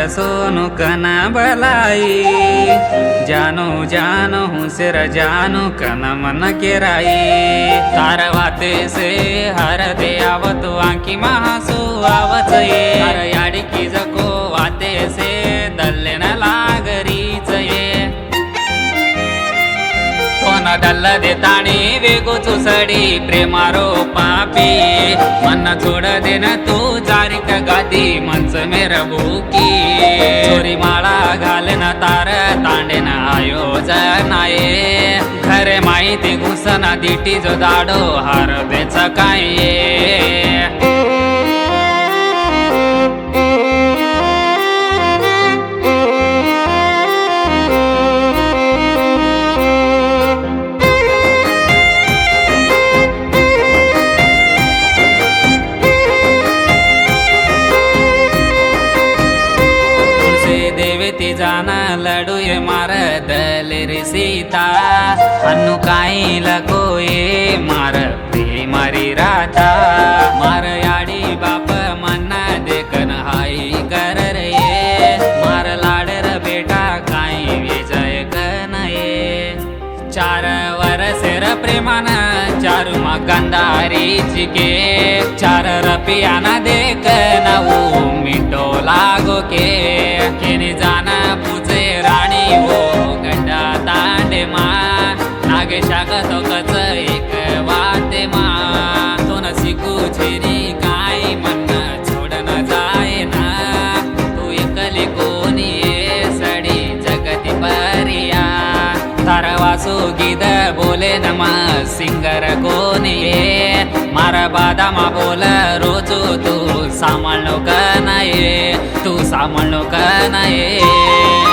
सोनु कना बलाई जानो जानो हूँ सिर जानो कना मन के राई तार वाते से हर दे आवत आंकी महासू आवत ये हर याडी की जको वाते से दल्ले न लागरीच ये न दल्ल देताणी वेगो चुसडी प्रेमारो पापी मन छोड़ देन तू जारिक गादी मंच मेर बुकी चोरी माळा घालेन तार तांडेन आयोजन आहे खरे माहिती घुसन दिटी जो दाडो हार बेच काय देवती जाना लडू ये मार दले रे सीता अन्नु काई लगो ये मार प्री मारी राधा मार याडी बाप मन्ना देखन हाई कर रे मार लाडर बेटा काई विजय कन ये 4 वरसेर प्रेमान चारू मगंधारी चिके 4 रपियाना देख नऊ मिटो लागो के केनी जाना पूजे राणी वो गड्डा तांडे मा नागे शागत कच एक वाते मा तो न शिकू छेरी काय मन छोड़ न जाए ना तू एकली कोणी सडी जगती परिया तारा वासू गीत बोले नमा सिंगर कोणी मारा बादामा बोल रोजो तू सांभाळलो का नाही तू सांभाळलो का नाही